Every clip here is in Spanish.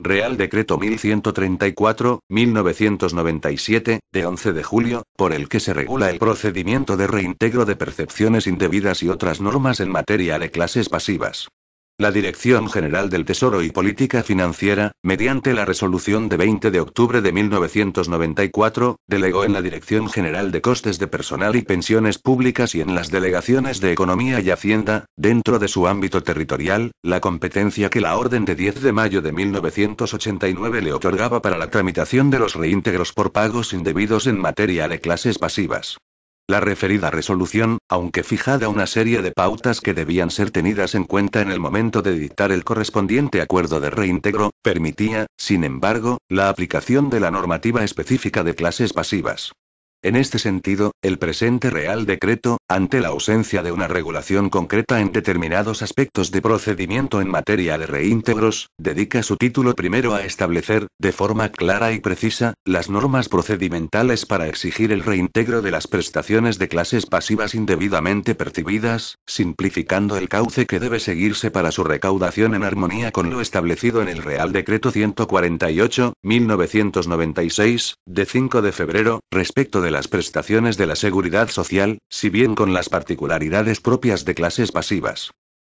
Real Decreto 1134/1997, de 11 de julio, por el que se regula el procedimiento de reintegro de percepciones indebidas y otras normas en materia de clases pasivas. La Dirección General del Tesoro y Política Financiera, mediante la resolución de 20 de octubre de 1994, delegó en la Dirección General de Costes de Personal y Pensiones Públicas y en las delegaciones de Economía y Hacienda, dentro de su ámbito territorial, la competencia que la Orden de 10 de mayo de 1989 le otorgaba para la tramitación de los reintegros por pagos indebidos en materia de clases pasivas. La referida resolución, aunque fijada una serie de pautas que debían ser tenidas en cuenta en el momento de dictar el correspondiente acuerdo de reintegro, permitía, sin embargo, la aplicación de la normativa específica de clases pasivas. En este sentido, el presente Real Decreto, ante la ausencia de una regulación concreta en determinados aspectos de procedimiento en materia de reintegros, dedica su título primero a establecer, de forma clara y precisa, las normas procedimentales para exigir el reintegro de las prestaciones de clases pasivas indebidamente percibidas, simplificando el cauce que debe seguirse para su recaudación en armonía con lo establecido en el Real Decreto 148/1996, de 5 de febrero, respecto de las prestaciones de la Seguridad Social, si bien con las particularidades propias de clases pasivas.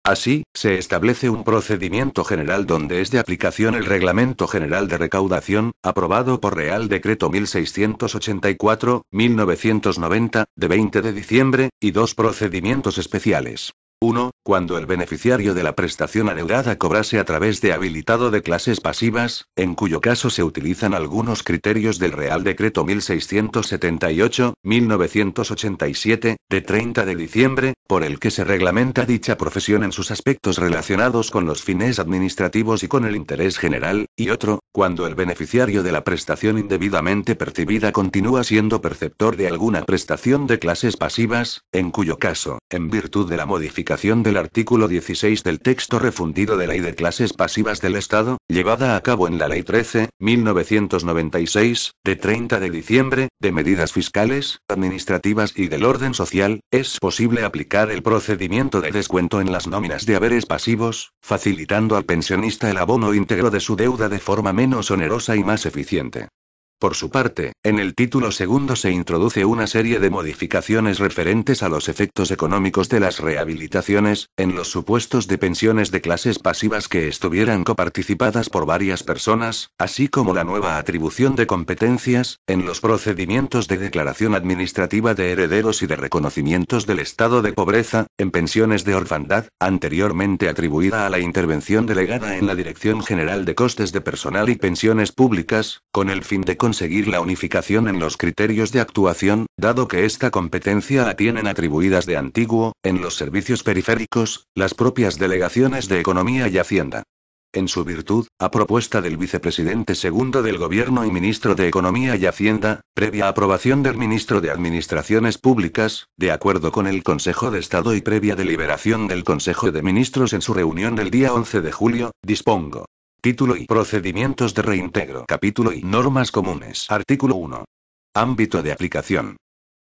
Así, se establece un procedimiento general donde es de aplicación el Reglamento General de Recaudación, aprobado por Real Decreto 1684/1990, de 20 de diciembre, y dos procedimientos especiales. 1. Cuando el beneficiario de la prestación adeudada cobrase a través de habilitado de clases pasivas, en cuyo caso se utilizan algunos criterios del Real Decreto 1678/1987, de 30 de diciembre, por el que se reglamenta dicha profesión en sus aspectos relacionados con los fines administrativos y con el interés general, y otro, cuando el beneficiario de la prestación indebidamente percibida continúa siendo perceptor de alguna prestación de clases pasivas, en cuyo caso, en virtud de la modificación del artículo 16 del texto refundido de Ley de Clases Pasivas del Estado, llevada a cabo en la Ley 13/1996, de 30 de diciembre, de medidas fiscales, administrativas y del orden social, es posible aplicar el procedimiento de descuento en las nóminas de haberes pasivos, facilitando al pensionista el abono íntegro de su deuda de forma menos onerosa y más eficiente. Por su parte, en el título segundo se introduce una serie de modificaciones referentes a los efectos económicos de las rehabilitaciones, en los supuestos de pensiones de clases pasivas que estuvieran coparticipadas por varias personas, así como la nueva atribución de competencias, en los procedimientos de declaración administrativa de herederos y de reconocimientos del estado de pobreza, en pensiones de orfandad, anteriormente atribuida a la intervención delegada en la Dirección General de Costes de Personal y Pensiones Públicas, con el fin de conseguir la unificación en los criterios de actuación, dado que esta competencia la tienen atribuidas de antiguo, en los servicios periféricos, las propias delegaciones de Economía y Hacienda. En su virtud, a propuesta del vicepresidente segundo del Gobierno y ministro de Economía y Hacienda, previa aprobación del ministro de Administraciones Públicas, de acuerdo con el Consejo de Estado y previa deliberación del Consejo de Ministros en su reunión del día 11 de julio, dispongo. Título y procedimientos de reintegro. Capítulo y normas comunes. Artículo 1. Ámbito de aplicación.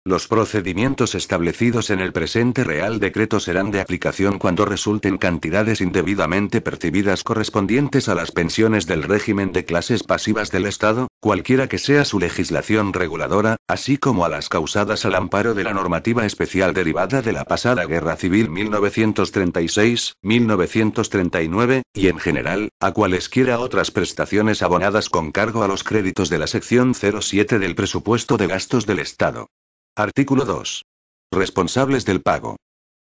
Los procedimientos establecidos en el presente Real Decreto serán de aplicación cuando resulten cantidades indebidamente percibidas correspondientes a las pensiones del régimen de clases pasivas del Estado, cualquiera que sea su legislación reguladora, así como a las causadas al amparo de la normativa especial derivada de la pasada Guerra Civil 1936-1939, y en general, a cualesquiera otras prestaciones abonadas con cargo a los créditos de la sección 07 del presupuesto de gastos del Estado. Artículo 2. Responsables del pago.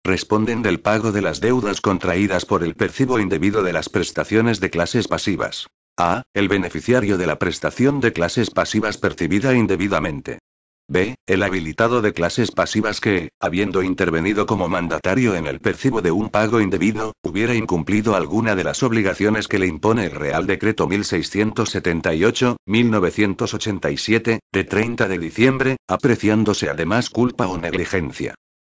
Responden del pago de las deudas contraídas por el percibo indebido de las prestaciones de clases pasivas. A. El beneficiario de la prestación de clases pasivas percibida indebidamente. B. El habilitado de clases pasivas que, habiendo intervenido como mandatario en el percibo de un pago indebido, hubiera incumplido alguna de las obligaciones que le impone el Real Decreto 1678/1987, de 30 de diciembre, apreciándose además culpa o negligencia.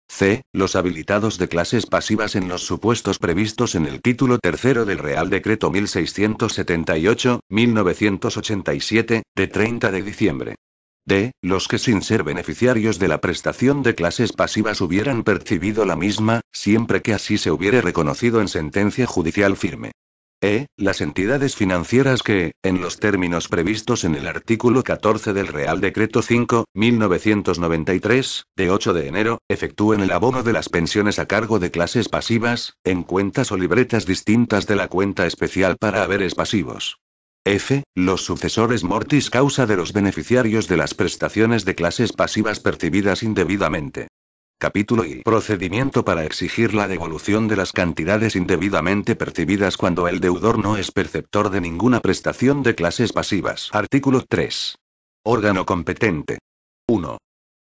C. Los habilitados de clases pasivas en los supuestos previstos en el título tercero del Real Decreto 1678/1987, de 30 de diciembre. D. Los que sin ser beneficiarios de la prestación de clases pasivas hubieran percibido la misma, siempre que así se hubiere reconocido en sentencia judicial firme. Las entidades financieras que, en los términos previstos en el artículo 14 del Real Decreto 5.1993, de 8 de enero, efectúen el abono de las pensiones a cargo de clases pasivas, en cuentas o libretas distintas de la cuenta especial para haberes pasivos. Los sucesores mortis causa de los beneficiarios de las prestaciones de clases pasivas percibidas indebidamente. Capítulo I. Procedimiento para exigir la devolución de las cantidades indebidamente percibidas cuando el deudor no es perceptor de ninguna prestación de clases pasivas. Artículo 3. Órgano competente. 1.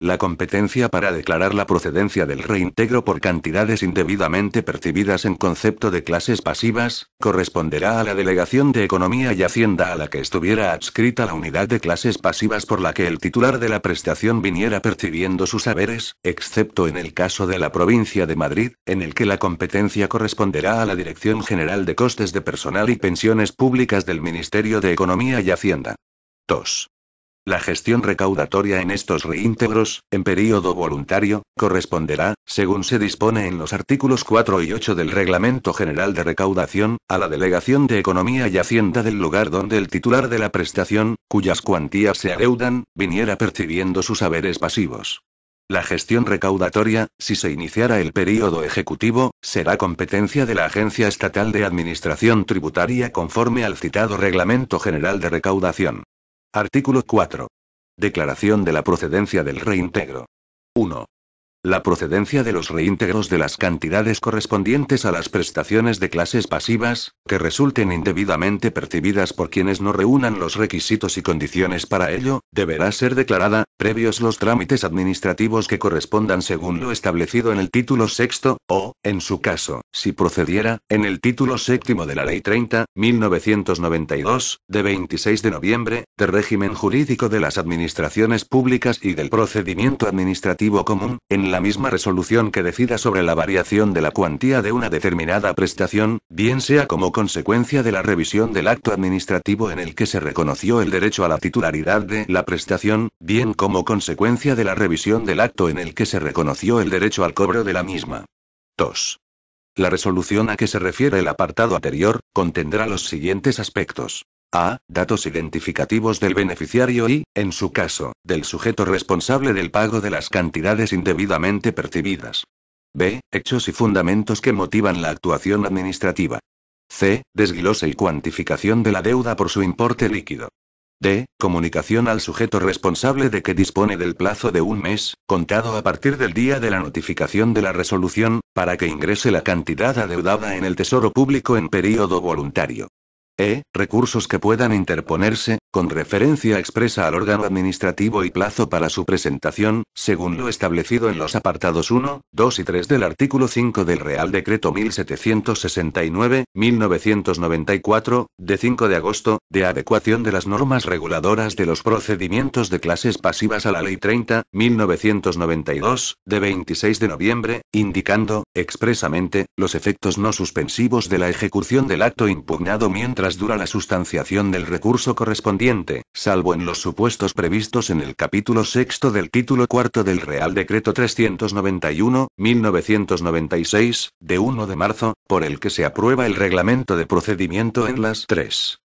La competencia para declarar la procedencia del reintegro por cantidades indebidamente percibidas en concepto de clases pasivas, corresponderá a la Delegación de Economía y Hacienda a la que estuviera adscrita la unidad de clases pasivas por la que el titular de la prestación viniera percibiendo sus haberes, excepto en el caso de la provincia de Madrid, en el que la competencia corresponderá a la Dirección General de Costes de Personal y Pensiones Públicas del Ministerio de Economía y Hacienda. 2. La gestión recaudatoria en estos reintegros, en período voluntario, corresponderá, según se dispone en los artículos 4 y 8 del Reglamento General de Recaudación, a la Delegación de Economía y Hacienda del lugar donde el titular de la prestación, cuyas cuantías se adeudan, viniera percibiendo sus haberes pasivos. La gestión recaudatoria, si se iniciara el período ejecutivo, será competencia de la Agencia Estatal de Administración Tributaria conforme al citado Reglamento General de Recaudación. Artículo 4. Declaración de la procedencia del reintegro. 1. La procedencia de los reintegros de las cantidades correspondientes a las prestaciones de clases pasivas, que resulten indebidamente percibidas por quienes no reúnan los requisitos y condiciones para ello, deberá ser declarada, previos los trámites administrativos que correspondan según lo establecido en el título sexto, o, en su caso, si procediera, en el título séptimo de la Ley 30.1992, de 26 de noviembre, de régimen jurídico de las administraciones públicas y del procedimiento administrativo común, en la misma resolución que decida sobre la variación de la cuantía de una determinada prestación, bien sea como consecuencia de la revisión del acto administrativo en el que se reconoció el derecho a la titularidad de la prestación, bien como consecuencia de la revisión del acto en el que se reconoció el derecho al cobro de la misma. 2. La resolución a que se refiere el apartado anterior, contendrá los siguientes aspectos. A. Datos identificativos del beneficiario y, en su caso, del sujeto responsable del pago de las cantidades indebidamente percibidas. B. Hechos y fundamentos que motivan la actuación administrativa. C. Desglose y cuantificación de la deuda por su importe líquido. D. Comunicación al sujeto responsable de que dispone del plazo de un mes, contado a partir del día de la notificación de la resolución, para que ingrese la cantidad adeudada en el Tesoro Público en período voluntario. Recursos que puedan interponerse, con referencia expresa al órgano administrativo y plazo para su presentación, según lo establecido en los apartados 1, 2 y 3 del artículo 5 del Real Decreto 1769/1994, de 5 de agosto, de adecuación de las normas reguladoras de los procedimientos de clases pasivas a la Ley 30.1992, de 26 de noviembre, indicando, expresamente, los efectos no suspensivos de la ejecución del acto impugnado mientras dura la sustanciación del recurso correspondiente, salvo en los supuestos previstos en el capítulo sexto del título cuarto del Real Decreto 391/1996, de 1 de marzo, por el que se aprueba el reglamento de procedimiento en las 3.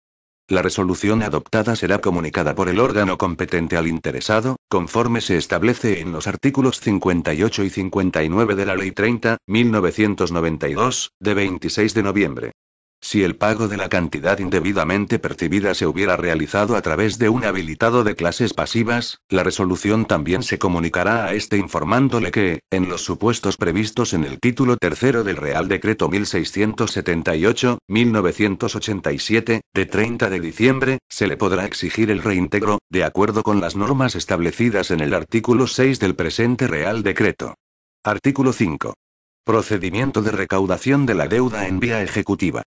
La resolución adoptada será comunicada por el órgano competente al interesado, conforme se establece en los artículos 58 y 59 de la Ley 30.1992, de 26 de noviembre. Si el pago de la cantidad indebidamente percibida se hubiera realizado a través de un habilitado de clases pasivas, la resolución también se comunicará a este informándole que, en los supuestos previstos en el título tercero del Real Decreto 1678/1987, de 30 de diciembre, se le podrá exigir el reintegro, de acuerdo con las normas establecidas en el artículo 6 del presente Real Decreto. Artículo 5. Procedimiento de recaudación de la deuda en vía ejecutiva.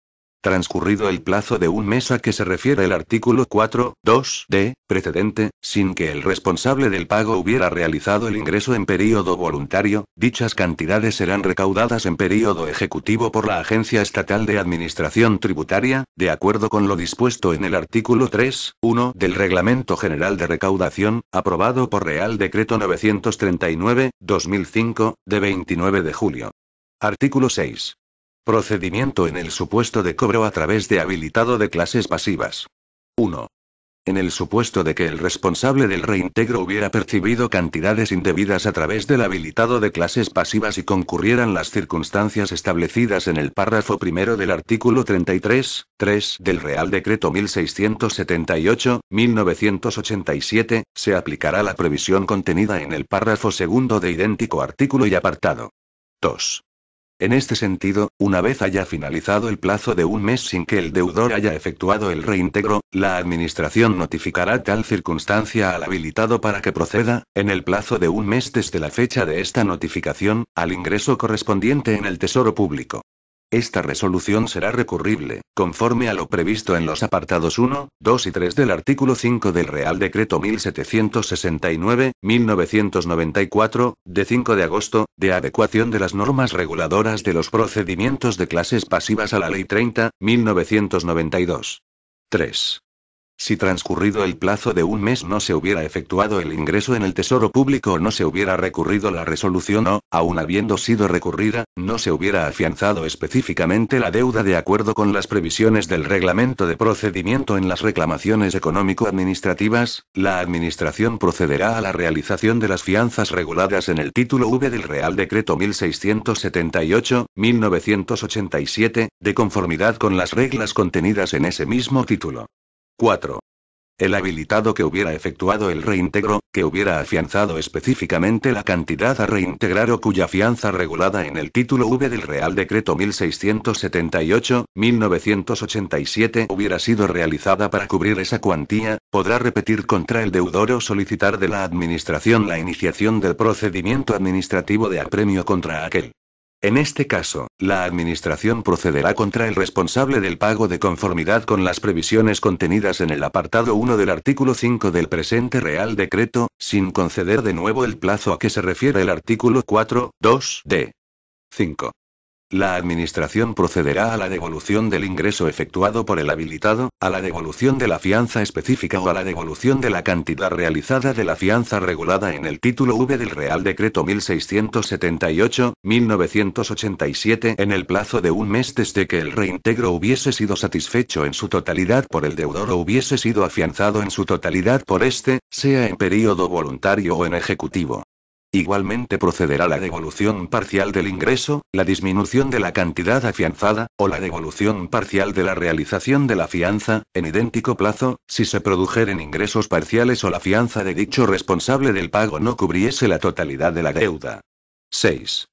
Transcurrido el plazo de un mes a que se refiere el artículo 4.2d, precedente, sin que el responsable del pago hubiera realizado el ingreso en período voluntario, dichas cantidades serán recaudadas en período ejecutivo por la Agencia Estatal de Administración Tributaria, de acuerdo con lo dispuesto en el artículo 3.1 del Reglamento General de Recaudación, aprobado por Real Decreto 939/2005, de 29 de julio. Artículo 6. Procedimiento en el supuesto de cobro a través de habilitado de clases pasivas. 1. En el supuesto de que el responsable del reintegro hubiera percibido cantidades indebidas a través del habilitado de clases pasivas y concurrieran las circunstancias establecidas en el párrafo primero del artículo 33.3 del Real Decreto 1678/1987, se aplicará la previsión contenida en el párrafo segundo de idéntico artículo y apartado. 2. En este sentido, una vez haya finalizado el plazo de un mes sin que el deudor haya efectuado el reintegro, la Administración notificará tal circunstancia al habilitado para que proceda, en el plazo de un mes desde la fecha de esta notificación, al ingreso correspondiente en el Tesoro Público. Esta resolución será recurrible, conforme a lo previsto en los apartados 1, 2 y 3 del artículo 5 del Real Decreto 1769/1994, de 5 de agosto, de adecuación de las normas reguladoras de los procedimientos de clases pasivas a la Ley 30/1992. 3. Si transcurrido el plazo de un mes no se hubiera efectuado el ingreso en el Tesoro Público o no se hubiera recurrido la resolución o, aun habiendo sido recurrida, no se hubiera afianzado específicamente la deuda de acuerdo con las previsiones del Reglamento de Procedimiento en las reclamaciones económico-administrativas, la Administración procederá a la realización de las fianzas reguladas en el título V del Real Decreto 1678/1987, de conformidad con las reglas contenidas en ese mismo título. 4. El habilitado que hubiera efectuado el reintegro, que hubiera afianzado específicamente la cantidad a reintegrar o cuya fianza regulada en el título V del Real Decreto 1678/1987 hubiera sido realizada para cubrir esa cuantía, podrá repetir contra el deudor o solicitar de la Administración la iniciación del procedimiento administrativo de apremio contra aquel. En este caso, la Administración procederá contra el responsable del pago de conformidad con las previsiones contenidas en el apartado 1 del artículo 5 del presente Real Decreto, sin conceder de nuevo el plazo a que se refiere el artículo 4.2d. 5. La Administración procederá a la devolución del ingreso efectuado por el habilitado, a la devolución de la fianza específica o a la devolución de la cantidad realizada de la fianza regulada en el título V del Real Decreto 1678/1987 en el plazo de un mes desde que el reintegro hubiese sido satisfecho en su totalidad por el deudor o hubiese sido afianzado en su totalidad por éste, sea en período voluntario o en ejecutivo. Igualmente procederá la devolución parcial del ingreso, la disminución de la cantidad afianzada, o la devolución parcial de la realización de la fianza, en idéntico plazo, si se produjeren ingresos parciales o la fianza de dicho responsable del pago no cubriese la totalidad de la deuda. 6.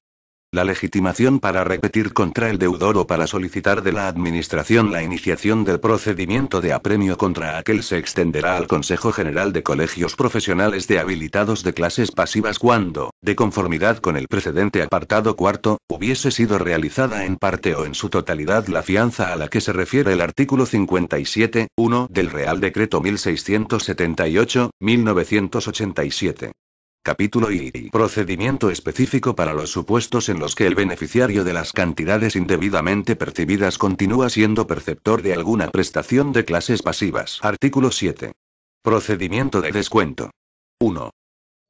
La legitimación para repetir contra el deudor o para solicitar de la Administración la iniciación del procedimiento de apremio contra aquel se extenderá al Consejo General de Colegios Profesionales de Habilitados de Clases Pasivas cuando, de conformidad con el precedente apartado cuarto, hubiese sido realizada en parte o en su totalidad la fianza a la que se refiere el artículo 57.1 del Real Decreto 1678/1987. Capítulo I. Procedimiento específico para los supuestos en los que el beneficiario de las cantidades indebidamente percibidas continúa siendo perceptor de alguna prestación de clases pasivas. Artículo 7. Procedimiento de descuento. 1.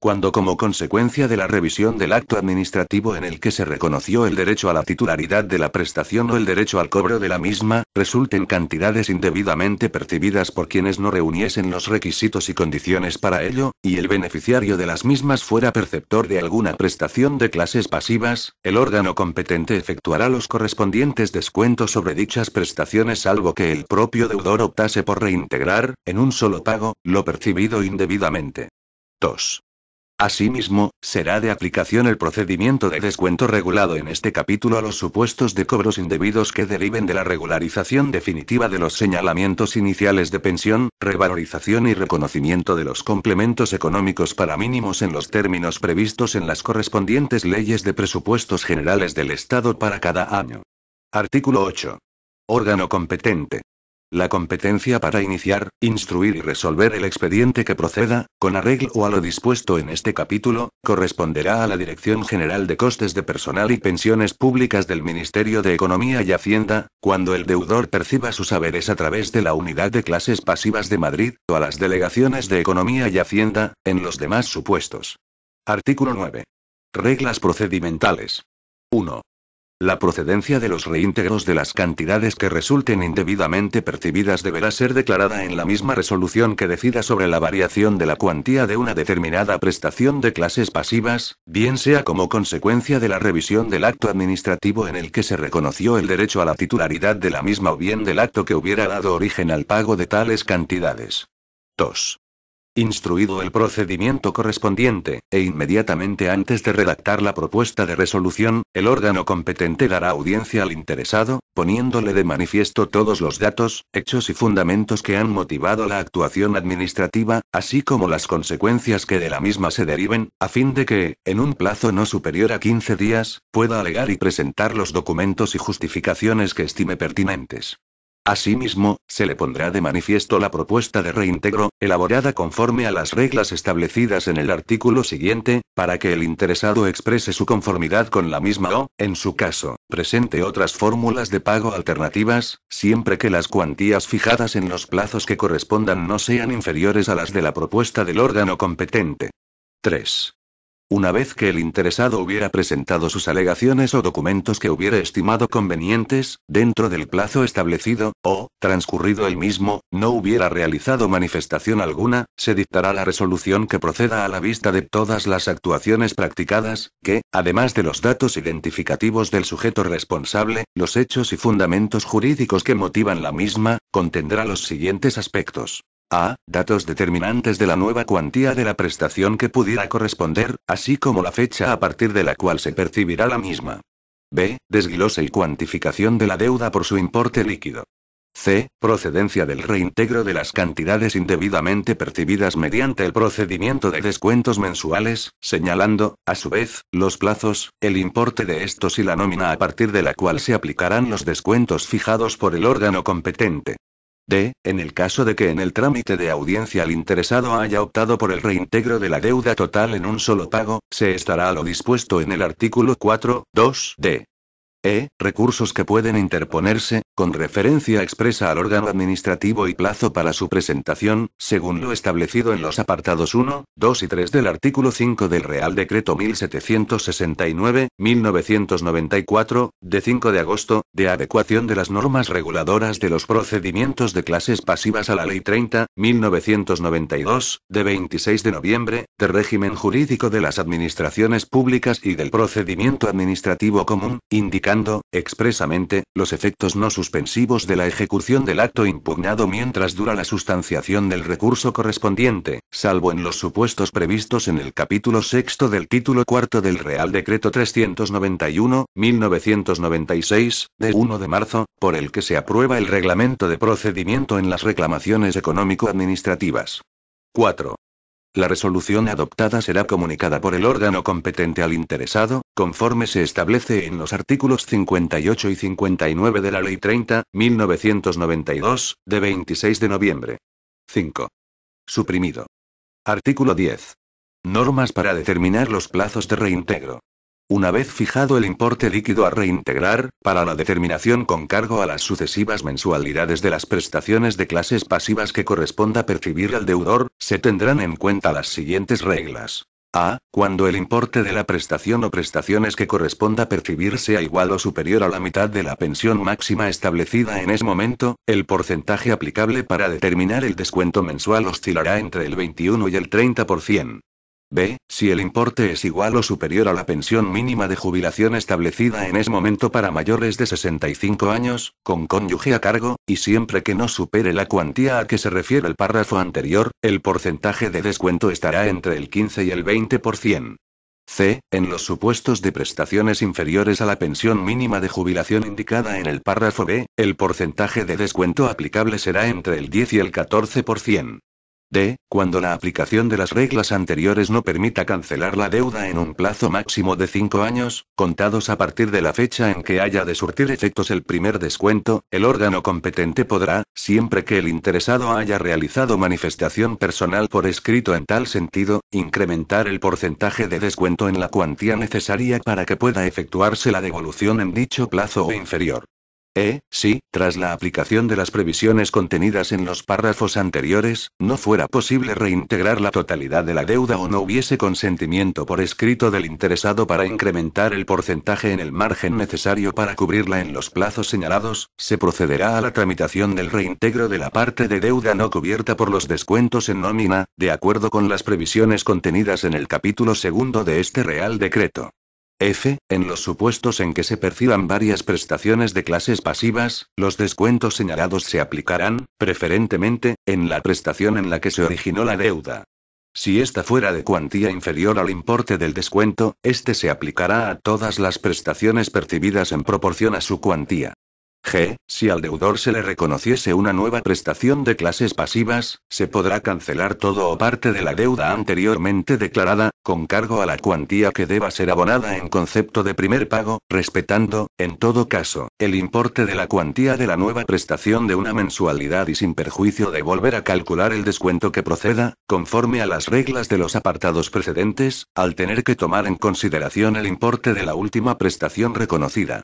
Cuando como consecuencia de la revisión del acto administrativo en el que se reconoció el derecho a la titularidad de la prestación o el derecho al cobro de la misma, resulten cantidades indebidamente percibidas por quienes no reuniesen los requisitos y condiciones para ello, y el beneficiario de las mismas fuera perceptor de alguna prestación de clases pasivas, el órgano competente efectuará los correspondientes descuentos sobre dichas prestaciones salvo que el propio deudor optase por reintegrar, en un solo pago, lo percibido indebidamente. 2. Asimismo, será de aplicación el procedimiento de descuento regulado en este capítulo a los supuestos de cobros indebidos que deriven de la regularización definitiva de los señalamientos iniciales de pensión, revalorización y reconocimiento de los complementos económicos para mínimos en los términos previstos en las correspondientes leyes de presupuestos generales del Estado para cada año. Artículo 8. Órgano competente. La competencia para iniciar, instruir y resolver el expediente que proceda, con arreglo a lo dispuesto en este capítulo, corresponderá a la Dirección General de Costes de Personal y Pensiones Públicas del Ministerio de Economía y Hacienda, cuando el deudor perciba sus haberes a través de la Unidad de Clases Pasivas de Madrid, o a las Delegaciones de Economía y Hacienda, en los demás supuestos. Artículo 9. Reglas procedimentales. 1. La procedencia de los reintegros de las cantidades que resulten indebidamente percibidas deberá ser declarada en la misma resolución que decida sobre la variación de la cuantía de una determinada prestación de clases pasivas, bien sea como consecuencia de la revisión del acto administrativo en el que se reconoció el derecho a la titularidad de la misma o bien del acto que hubiera dado origen al pago de tales cantidades. 2. Instruido el procedimiento correspondiente, e inmediatamente antes de redactar la propuesta de resolución, el órgano competente dará audiencia al interesado, poniéndole de manifiesto todos los datos, hechos y fundamentos que han motivado la actuación administrativa, así como las consecuencias que de la misma se deriven, a fin de que, en un plazo no superior a 15 días, pueda alegar y presentar los documentos y justificaciones que estime pertinentes. Asimismo, se le pondrá de manifiesto la propuesta de reintegro, elaborada conforme a las reglas establecidas en el artículo siguiente, para que el interesado exprese su conformidad con la misma o, en su caso, presente otras fórmulas de pago alternativas, siempre que las cuantías fijadas en los plazos que correspondan no sean inferiores a las de la propuesta del órgano competente. 3. Una vez que el interesado hubiera presentado sus alegaciones o documentos que hubiera estimado convenientes, dentro del plazo establecido, o, transcurrido el mismo, no hubiera realizado manifestación alguna, se dictará la resolución que proceda a la vista de todas las actuaciones practicadas, que, además de los datos identificativos del sujeto responsable, los hechos y fundamentos jurídicos que motivan la misma, contendrá los siguientes aspectos. A. Datos determinantes de la nueva cuantía de la prestación que pudiera corresponder, así como la fecha a partir de la cual se percibirá la misma. B. Desglose y cuantificación de la deuda por su importe líquido. C. Procedencia del reintegro de las cantidades indebidamente percibidas mediante el procedimiento de descuentos mensuales, señalando, a su vez, los plazos, el importe de estos y la nómina a partir de la cual se aplicarán los descuentos fijados por el órgano competente. D. En el caso de que en el trámite de audiencia el interesado haya optado por el reintegro de la deuda total en un solo pago, se estará a lo dispuesto en el artículo 4.2d. Recursos que pueden interponerse, con referencia expresa al órgano administrativo y plazo para su presentación, según lo establecido en los apartados 1, 2 y 3 del artículo 5 del Real Decreto 1769-1994, de 5 de agosto, de adecuación de las normas reguladoras de los procedimientos de clases pasivas a la Ley 30-1992, de 26 de noviembre, de régimen jurídico de las administraciones públicas y del procedimiento administrativo común, indicando expresamente, los efectos no suspensivos de la ejecución del acto impugnado mientras dura la sustanciación del recurso correspondiente, salvo en los supuestos previstos en el capítulo 6 del título 4 del Real Decreto 391-1996, de 1 de marzo, por el que se aprueba el reglamento de procedimiento en las reclamaciones económico-administrativas. 4. La resolución adoptada será comunicada por el órgano competente al interesado, conforme se establece en los artículos 58 y 59 de la Ley 30-1992, de 26 de noviembre. 5. Suprimido. Artículo 10. Normas para determinar los plazos de reintegro. Una vez fijado el importe líquido a reintegrar, para la determinación con cargo a las sucesivas mensualidades de las prestaciones de clases pasivas que corresponda percibir al deudor, se tendrán en cuenta las siguientes reglas. A. Cuando el importe de la prestación o prestaciones que corresponda percibir sea igual o superior a la mitad de la pensión máxima establecida en ese momento, el porcentaje aplicable para determinar el descuento mensual oscilará entre el 21 y el 30%. B. Si el importe es igual o superior a la pensión mínima de jubilación establecida en ese momento para mayores de 65 años, con cónyuge a cargo, y siempre que no supere la cuantía a que se refiere el párrafo anterior, el porcentaje de descuento estará entre el 15 y el 20%. C. En los supuestos de prestaciones inferiores a la pensión mínima de jubilación indicada en el párrafo B, el porcentaje de descuento aplicable será entre el 10 y el 14%. D. Cuando la aplicación de las reglas anteriores no permita cancelar la deuda en un plazo máximo de 5 años, contados a partir de la fecha en que haya de surtir efectos el primer descuento, el órgano competente podrá, siempre que el interesado haya realizado manifestación personal por escrito en tal sentido, incrementar el porcentaje de descuento en la cuantía necesaria para que pueda efectuarse la devolución en dicho plazo o inferior. Si, tras la aplicación de las previsiones contenidas en los párrafos anteriores, no fuera posible reintegrar la totalidad de la deuda o no hubiese consentimiento por escrito del interesado para incrementar el porcentaje en el margen necesario para cubrirla en los plazos señalados, se procederá a la tramitación del reintegro de la parte de deuda no cubierta por los descuentos en nómina, de acuerdo con las previsiones contenidas en el capítulo segundo de este Real Decreto. En los supuestos en que se perciban varias prestaciones de clases pasivas, los descuentos señalados se aplicarán, preferentemente, en la prestación en la que se originó la deuda. Si esta fuera de cuantía inferior al importe del descuento, este se aplicará a todas las prestaciones percibidas en proporción a su cuantía. Si al deudor se le reconociese una nueva prestación de clases pasivas, se podrá cancelar todo o parte de la deuda anteriormente declarada, con cargo a la cuantía que deba ser abonada en concepto de primer pago, respetando, en todo caso, el importe de la cuantía de la nueva prestación de una mensualidad y sin perjuicio de volver a calcular el descuento que proceda, conforme a las reglas de los apartados precedentes, al tener que tomar en consideración el importe de la última prestación reconocida.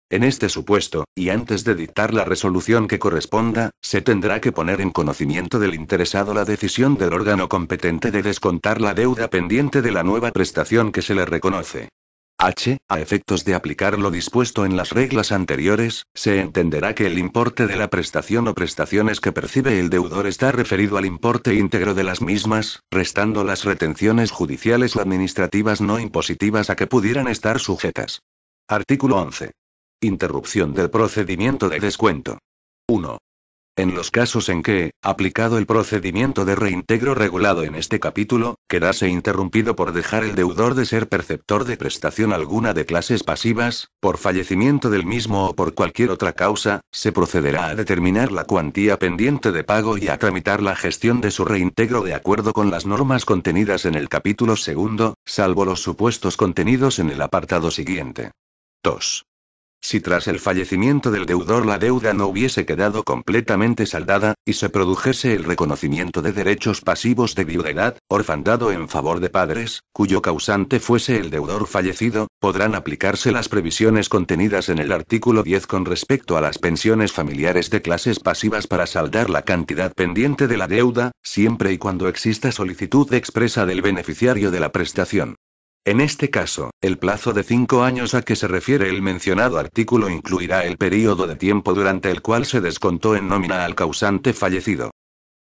En este supuesto, y antes de dictar la resolución que corresponda, se tendrá que poner en conocimiento del interesado la decisión del órgano competente de descontar la deuda pendiente de la nueva prestación que se le reconoce. A efectos de aplicar lo dispuesto en las reglas anteriores, se entenderá que el importe de la prestación o prestaciones que percibe el deudor está referido al importe íntegro de las mismas, restando las retenciones judiciales o administrativas no impositivas a que pudieran estar sujetas. Artículo 11. Interrupción del procedimiento de descuento. 1. En los casos en que, aplicado el procedimiento de reintegro regulado en este capítulo, quedase interrumpido por dejar el deudor de ser perceptor de prestación alguna de clases pasivas, por fallecimiento del mismo o por cualquier otra causa, se procederá a determinar la cuantía pendiente de pago y a tramitar la gestión de su reintegro de acuerdo con las normas contenidas en el capítulo segundo, salvo los supuestos contenidos en el apartado siguiente. 2. Si tras el fallecimiento del deudor la deuda no hubiese quedado completamente saldada, y se produjese el reconocimiento de derechos pasivos de viudedad, orfandad en favor de padres, cuyo causante fuese el deudor fallecido, podrán aplicarse las previsiones contenidas en el artículo 10 con respecto a las pensiones familiares de clases pasivas para saldar la cantidad pendiente de la deuda, siempre y cuando exista solicitud expresa del beneficiario de la prestación. En este caso, el plazo de 5 años a que se refiere el mencionado artículo incluirá el período de tiempo durante el cual se descontó en nómina al causante fallecido.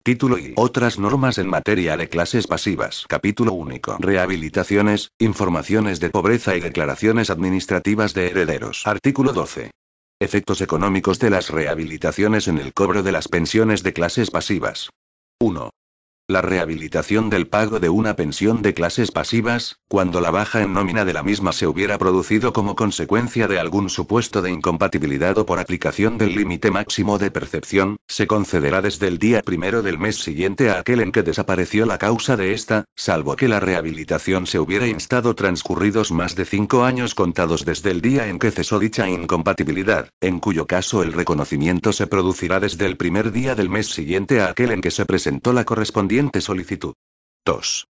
Título y otras normas en materia de clases pasivas. Capítulo único. Rehabilitaciones, informaciones de pobreza y declaraciones administrativas de herederos. Artículo 12. Efectos económicos de las rehabilitaciones en el cobro de las pensiones de clases pasivas. 1. La rehabilitación del pago de una pensión de clases pasivas, cuando la baja en nómina de la misma se hubiera producido como consecuencia de algún supuesto de incompatibilidad o por aplicación del límite máximo de percepción, se concederá desde el día primero del mes siguiente a aquel en que desapareció la causa de esta, salvo que la rehabilitación se hubiera instado transcurridos más de 5 años contados desde el día en que cesó dicha incompatibilidad, en cuyo caso el reconocimiento se producirá desde el primer día del mes siguiente a aquel en que se presentó la correspondiente solicitud. 2.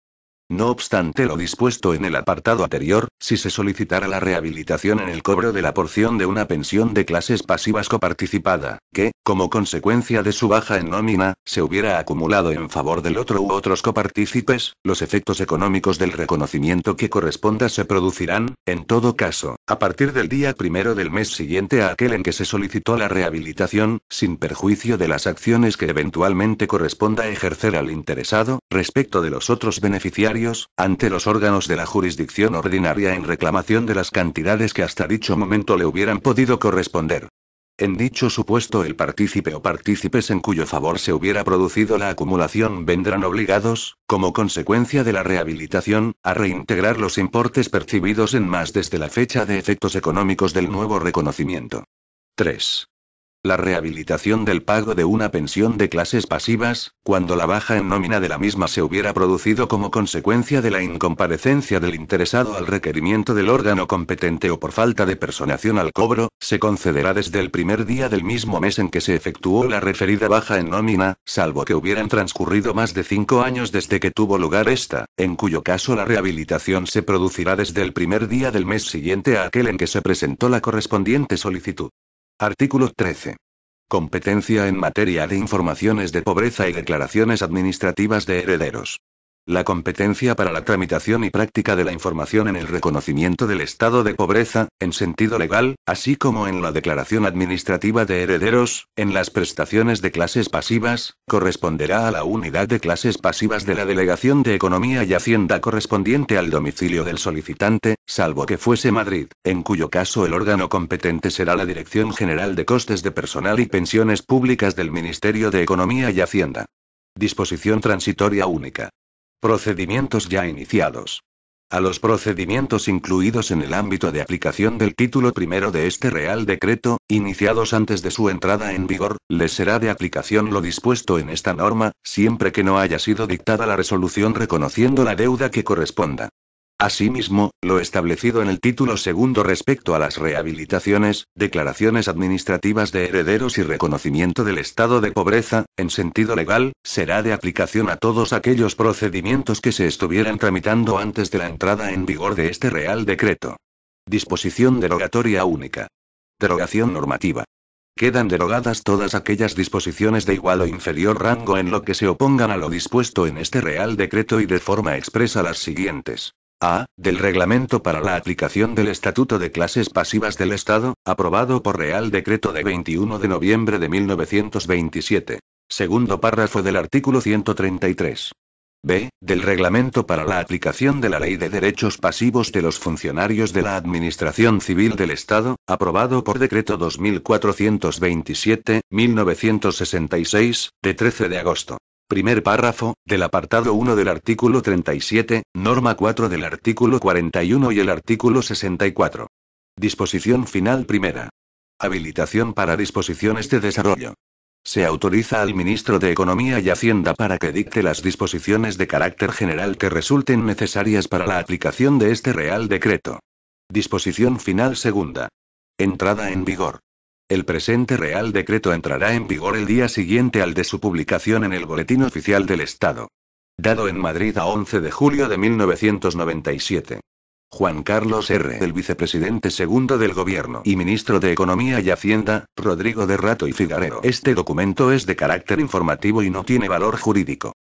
No obstante lo dispuesto en el apartado anterior, si se solicitara la rehabilitación en el cobro de la porción de una pensión de clases pasivas coparticipada, que, como consecuencia de su baja en nómina, se hubiera acumulado en favor del otro u otros copartícipes, los efectos económicos del reconocimiento que corresponda se producirán, en todo caso, a partir del día primero del mes siguiente a aquel en que se solicitó la rehabilitación, sin perjuicio de las acciones que eventualmente corresponda ejercer al interesado, respecto de los otros beneficiarios, ante los órganos de la jurisdicción ordinaria en reclamación de las cantidades que hasta dicho momento le hubieran podido corresponder. En dicho supuesto el partícipe o partícipes en cuyo favor se hubiera producido la acumulación vendrán obligados, como consecuencia de la rehabilitación, a reintegrar los importes percibidos en más desde la fecha de efectos económicos del nuevo reconocimiento. 3. La rehabilitación del pago de una pensión de clases pasivas, cuando la baja en nómina de la misma se hubiera producido como consecuencia de la incomparecencia del interesado al requerimiento del órgano competente o por falta de personación al cobro, se concederá desde el primer día del mismo mes en que se efectuó la referida baja en nómina, salvo que hubieran transcurrido más de 5 años desde que tuvo lugar esta, en cuyo caso la rehabilitación se producirá desde el primer día del mes siguiente a aquel en que se presentó la correspondiente solicitud. Artículo 13. Competencia en materia de informaciones de pobreza y declaraciones administrativas de herederos. La competencia para la tramitación y práctica de la información en el reconocimiento del estado de pobreza, en sentido legal, así como en la declaración administrativa de herederos, en las prestaciones de clases pasivas, corresponderá a la unidad de clases pasivas de la Delegación de Economía y Hacienda correspondiente al domicilio del solicitante, salvo que fuese Madrid, en cuyo caso el órgano competente será la Dirección General de Costes de Personal y Pensiones Públicas del Ministerio de Economía y Hacienda. Disposición transitoria única. Procedimientos ya iniciados. A los procedimientos incluidos en el ámbito de aplicación del título primero de este Real Decreto, iniciados antes de su entrada en vigor, les será de aplicación lo dispuesto en esta norma, siempre que no haya sido dictada la resolución reconociendo la deuda que corresponda. Asimismo, lo establecido en el título segundo respecto a las rehabilitaciones, declaraciones administrativas de herederos y reconocimiento del estado de pobreza, en sentido legal, será de aplicación a todos aquellos procedimientos que se estuvieran tramitando antes de la entrada en vigor de este Real Decreto. Disposición derogatoria única. Derogación normativa. Quedan derogadas todas aquellas disposiciones de igual o inferior rango en lo que se opongan a lo dispuesto en este Real Decreto y de forma expresa las siguientes. A. Del Reglamento para la aplicación del Estatuto de Clases Pasivas del Estado, aprobado por Real Decreto de 21 de noviembre de 1927. Segundo párrafo del artículo 133. B. Del Reglamento para la aplicación de la Ley de Derechos Pasivos de los Funcionarios de la Administración Civil del Estado, aprobado por Decreto 2427/1966, de 13 de agosto. Primer párrafo, del apartado 1 del artículo 37, norma 4 del artículo 41 y el artículo 64. Disposición final primera. Habilitación para disposiciones de desarrollo. Se autoriza al ministro de Economía y Hacienda para que dicte las disposiciones de carácter general que resulten necesarias para la aplicación de este Real Decreto. Disposición final segunda. Entrada en vigor. El presente Real Decreto entrará en vigor el día siguiente al de su publicación en el Boletín Oficial del Estado. Dado en Madrid a 11 de julio de 1997. Juan Carlos R. El vicepresidente segundo del Gobierno y ministro de Economía y Hacienda, Rodrigo de Rato y Figarero. Este documento es de carácter informativo y no tiene valor jurídico.